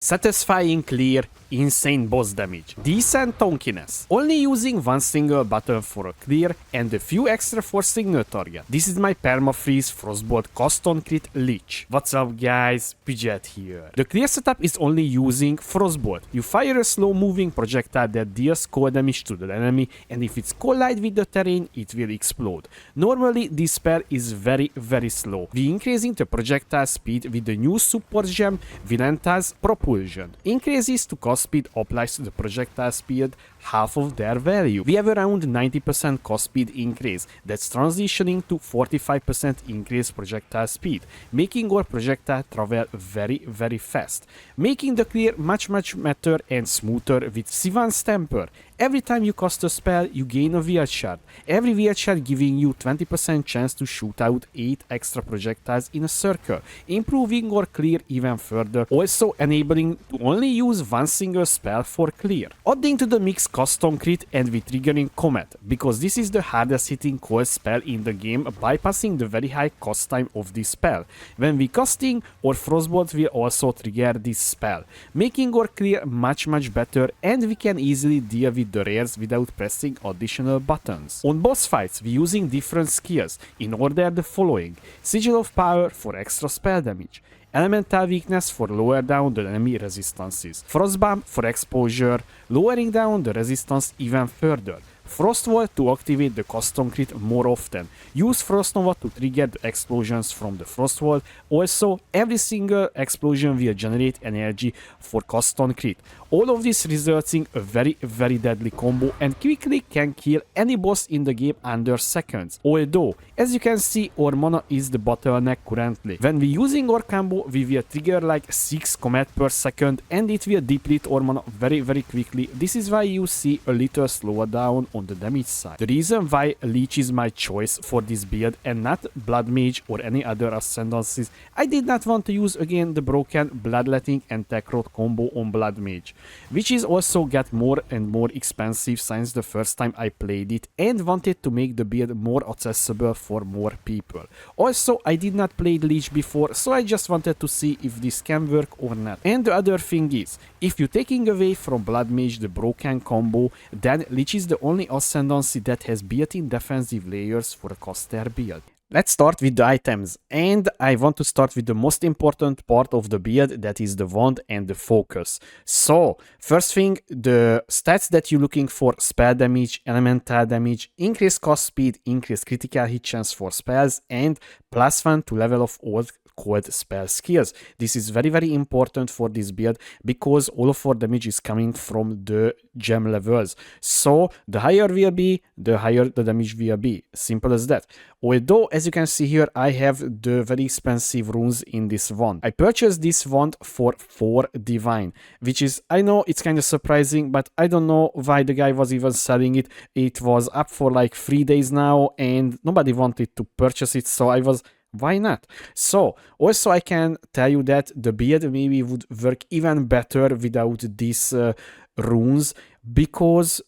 Satisfying clear, insane boss damage, decent tonkiness, only using one single button for a clear and a few extra for single target. This is my Perma-Freeze Frostbolt Custom Crit Lich. What's up guys, Pidget here. The clear setup is only using Frostbolt. You fire a slow moving projectile that deals cold damage to the enemy, and if it's collide with the terrain, it will explode. Normally this spell is very slow. We increasing the projectile speed with the new support gem Vinenta's Propulsion. Increases to cost speed applies to the projectile speed half of their value. We have around 90% cost speed increase, that's transitioning to 45% increased projectile speed, making our projectile travel very fast, making the clear much better and smoother with Sivan's Temper. Every time you cast a spell, you gain a weird shard. Every weird shard giving you 20% chance to shoot out 8 extra projectiles in a circle, improving our clear even further, also enabling to only use one single spell for clear. Adding to the mix custom crit and with triggering Comet, because this is the hardest hitting cold spell in the game, bypassing the very high cost time of this spell. When we casting, our Frostbolt will also trigger this spell, making our clear much better, and we can easily deal with the rares without pressing additional buttons. On boss fights, we using different skills in order the following: Sigil of Power for extra spell damage, Elemental Weakness for lower down the enemy resistances, Frostbomb for exposure, lowering down the resistance even further, Frostwall to activate the custom crit more often, use Frost Nova to trigger the explosions from the Frostwall, also every single explosion will generate energy for custom crit. All of this results in a very deadly combo and quickly can kill any boss in the game under seconds. Although, as you can see, our mana is the bottleneck currently. When we using our combo, we will trigger like 6 comet per second and it will deplete our mana very quickly. This is why you see a little slower down on the damage side. The reason why Lich is my choice for this build and not Blood Mage or any other Ascendancies, I did not want to use again the broken Bloodletting and Tech Rod combo on Blood Mage, which is also get more and more expensive since the first time I played it, and wanted to make the build more accessible for more people. Also, I did not play Lich before, so I just wanted to see if this can work or not. And the other thing is, if you're taking away from Blood Mage the broken combo, then Lich is the only Ascendancy that has built-in defensive layers for a caster build. Let's start with the items, and I want to start with the most important part of the build, that is the wand and the focus. So, first thing, the stats that you're looking for: spell damage, elemental damage, increased cost speed, increased critical hit chance for spells, and +1 to level of all cold spell skills. This is very important for this build because all of our damage is coming from the gem levels. So the higher will be, the higher the damage will be. Simple as that. Although, as you can see here, I have the very expensive runes in this wand. I purchased this wand for 4 divine, which is, I know it's kind of surprising, but I don't know why the guy was even selling it. It was up for like 3 days now and nobody wanted to purchase it, so I was, why not? So, also I can tell you that the build maybe would work even better without these runes, because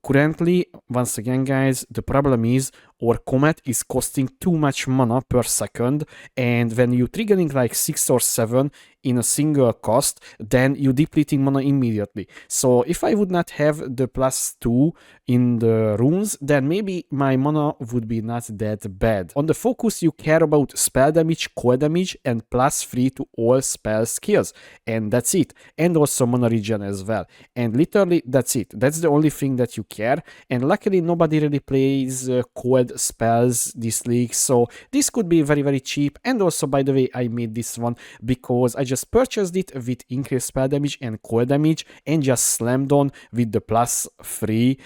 currently, once again guys, the problem is our Comet is costing too much mana per second, and when you triggering like 6 or 7 in a single cost, then you depleting mana immediately. So if I would not have the +2 in the runes, then maybe my mana would be not that bad. On the focus, you care about spell damage, cold damage, and +3 to all spell skills, and that's it. And also mana regen as well. And literally that's it. That's the only thing that you care. And luckily nobody really plays cold spells this league, so this could be very cheap. And also, by the way, I made this one because I just purchased it with increased spell damage and cold damage and just slammed on with the +3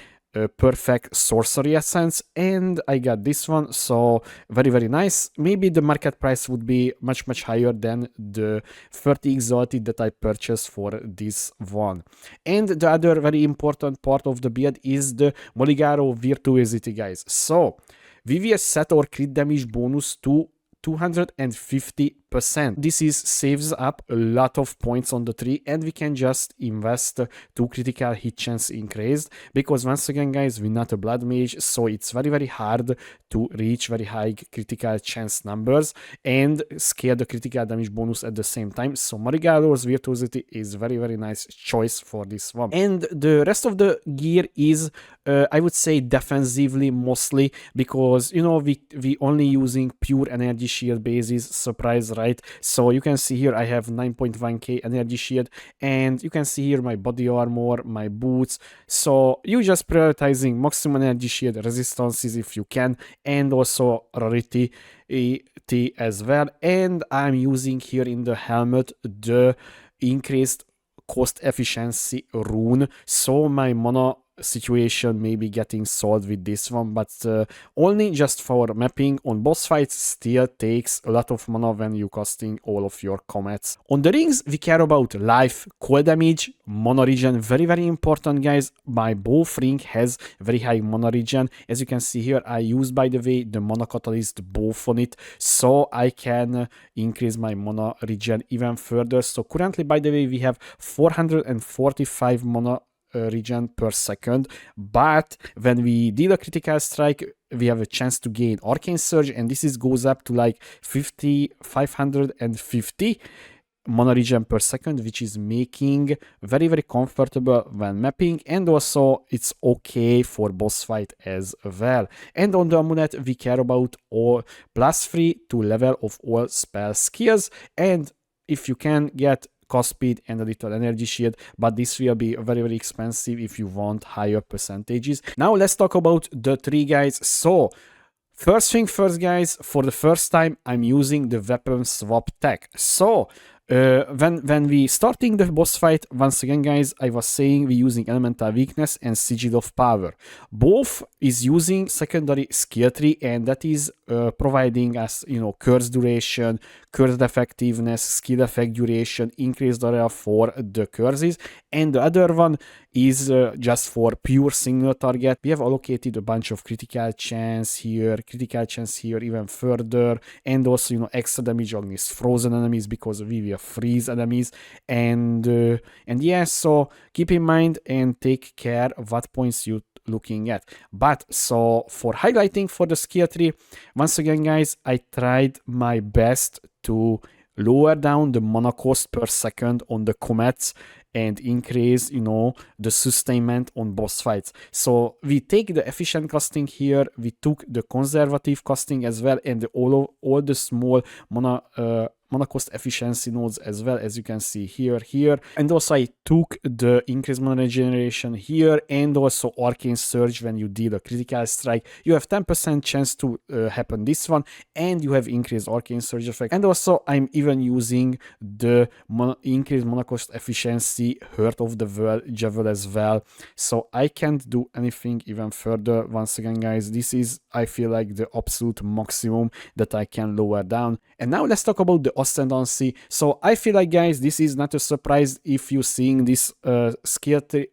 perfect sorcery essence, and I got this one, so very nice. Maybe the market price would be much higher than the 30 exalted that I purchased for this one. And the other very important part of the build is the Moligaro Virtuosity, guys. So we will set our crit damage bonus to 250%. 10%. This is saves up a lot of points on the tree, and we can just invest 2 critical hit chance increased, because once again guys, we're not a blood mage, so it's very hard to reach very high critical chance numbers and scale the critical damage bonus at the same time. So Marigado's Virtuosity is very nice choice for this one. And the rest of the gear is I would say defensively mostly, because you know we only using pure energy shield bases. Surprise, right? So you can see here I have 9.1k energy shield, and you can see here my body armor, my boots. So you just prioritizing maximum energy shield resistances if you can, and also rarity as well. And I'm using here in the helmet the increased cost efficiency rune, so my mana situation may be getting solved with this one, but only just for mapping. On boss fights still takes a lot of mana when you casting all of your comets. On the rings we care about life, cold damage, mana regen, very important guys. My both ring has very high mana regen. As you can see here, I use by the way the mana catalyst both on it, so I can increase my mana regen even further. So currently by the way we have 445 mana regen per second, but when we deal a critical strike we have a chance to gain arcane surge, and this is goes up to like 550 mana regen per second, which is making very comfortable when mapping, and also it's okay for boss fight as well. And on the amulet we care about all +3 to level of all spell skills, and if you can get cost speed and a little energy shield, but this will be very expensive if you want higher percentages. Now let's talk about the tree guys. So first thing first guys, for the first time I'm using the weapon swap tech. So when we starting the boss fight, once again guys, I was saying we using elemental weakness and sigil of power. Both is using secondary skill tree, and that is providing us, you know, curse duration, curse effectiveness, skill effect duration, increased area for the curses, and the other one is just for pure single target. We have allocated a bunch of critical chance here even further, and also, you know, extra damage against frozen enemies because we will freeze enemies, and yeah, so keep in mind and take care of what points you looking at. But so for highlighting for the skill tree, once again guys, I tried my best to lower down the mana cost per second on the comets and increase, you know, the sustainment on boss fights. So we take the efficient casting here, we took the conservative casting as well, and all the small mana cost efficiency nodes as well, as you can see here, and also I took the increased mana regeneration here, and also arcane surge. When you deal a critical strike, you have 10% chance to happen this one, and you have increased arcane surge effect. And also I'm even using the increased mana cost efficiency Heart of the World Javel as well, so I can't do anything even further. Once again guys, this is, I feel like, the absolute maximum that I can lower down. And now let's talk about the Ascendancy. So I feel like guys, this is not a surprise if you're seeing this skill tree,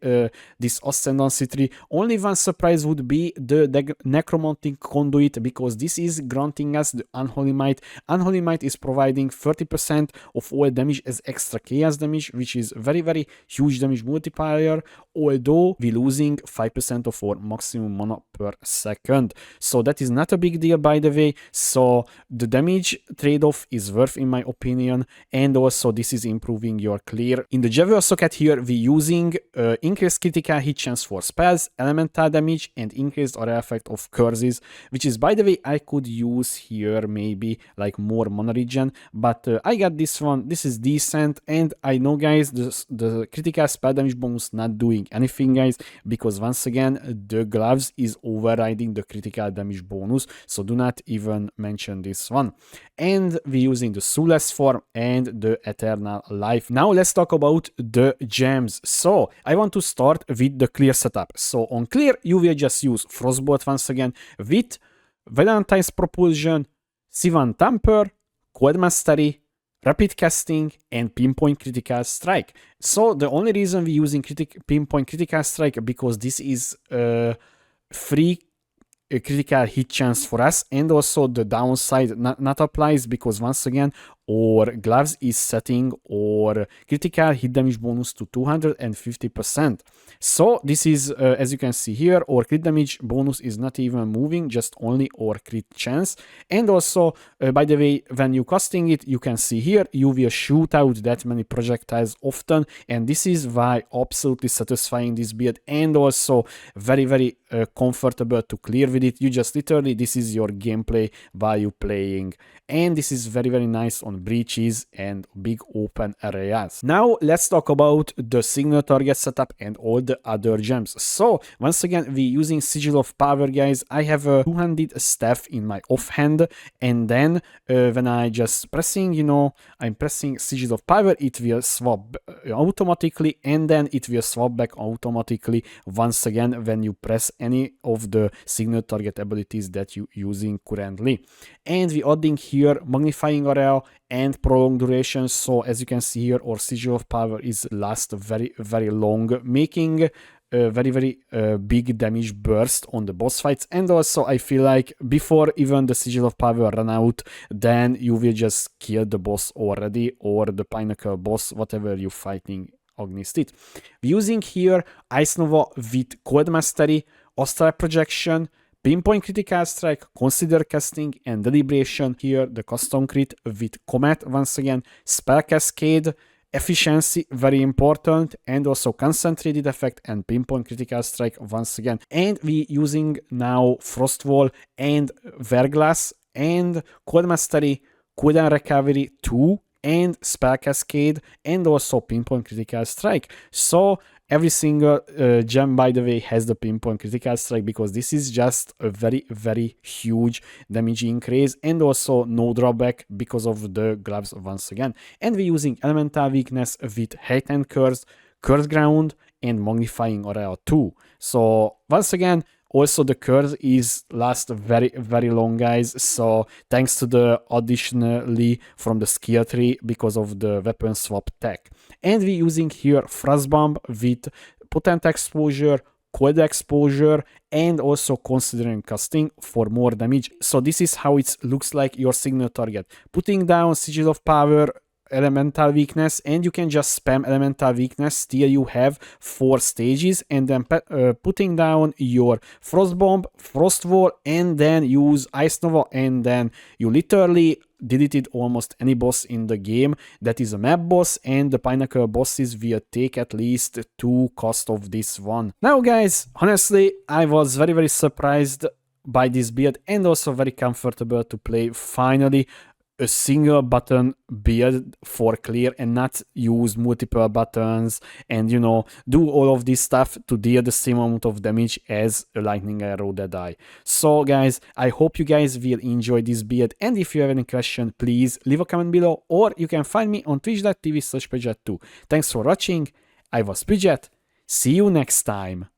this Ascendancy tree. Only one surprise would be the Necromantic Conduit, because this is granting us the Unholy Might. Unholy Might is providing 30% of all damage as extra chaos damage, which is very huge damage multiplier, although we're losing 5% of our maximum mana per second. So that is not a big deal by the way, so the damage trade-off is worth in my opinion, and also this is improving your clear. In the Javel socket here we're using increased critical hit chance for spells, elemental damage, and increased area effect of curses, which is, by the way, I could use here maybe like more mana regen, but I got this one. This is decent, and I know guys the critical spell damage bonus not doing anything guys, because once again the gloves is overriding the critical damage bonus, so do not even mention this one. And we're using the Soulless form and the Eternal Life. Now let's talk about the gems. So I want to start with the clear setup. So on clear you will just use Frostbolt once again with Valentine's Propulsion, Sivan Temper, Cold Mastery, Rapid Casting, and Pinpoint Critical Strike. So the only reason we're using Pinpoint Critical Strike because this is free critical hit chance for us, and also the downside not applies because once again or gloves is setting or critical hit damage bonus to 250%. So this is, as you can see here, our crit damage bonus is not even moving, just only our crit chance. And also, by the way, when you casting it, you can see here, you will shoot out that many projectiles often, and this is why absolutely satisfying this build, and also very, very comfortable to clear with it. You just literally, this is your gameplay while you playing, and this is very, very nice on breaches and big open areas. Now let's talk about the signal target setup and all the other gems. So once again, we using Sigil of Power, guys. I have a two-handed staff in my offhand, and then when I just pressing, you know, I'm pressing Sigil of Power, it will swap automatically, and then it will swap back automatically once again when you press any of the signal target abilities that you using currently. And we adding here magnifying area and prolonged duration. So as you can see here, our Sigil of Power is last very, very long, making very big damage burst on the boss fights. And also I feel like before even the Sigil of Power run out, then you will just kill the boss already, or the Pinnacle boss, whatever you're fighting against it. Using here Ice Nova with Cold Mastery, Astral Projection, Pinpoint Critical Strike, Consider Casting, and Deliberation. Here the custom crit with Comet once again, Spell Cascade, Efficiency, very important, and also Concentrated Effect and Pinpoint Critical Strike once again. And we using now Frost Wall and Verglass and Cold Mastery, Cooldown Recovery 2, and Spell Cascade, and also Pinpoint Critical Strike. So every single gem, by the way, has the Pinpoint Critical Strike, because this is just a very, very huge damage increase, and also no drawback because of the gloves once again. And we're using Elemental Weakness with Hate and Curse, Curse Ground, and Magnifying Area 2. So once again, also the curse is last very, very long, guys. So thanks to the additionally from the skill tree because of the weapon swap tech. And we're using here Frostbomb with Potent Exposure, Cold Exposure, and also Considering Casting for more damage. So this is how it looks like your signal target. Putting down Sigil of Power, Elemental Weakness, and you can just spam Elemental Weakness till you have 4 stages, and then putting down your Frost Bomb, Frost Wall, and then use Ice Nova, and then you literally deleted almost any boss in the game that is a map boss, and the Pinnacle bosses will take at least 2 cost of this one. Now guys, honestly, I was very, very surprised by this build, and also very comfortable to play finally a single button build for clear, and not use multiple buttons and, you know, do all of this stuff to deal the same amount of damage as a lightning arrow that die. So guys, I hope you guys will enjoy this build, and if you have any question, please leave a comment below, or you can find me on twitch.tv/Pidget2. Thanks for watching. I was Pidget. See you next time.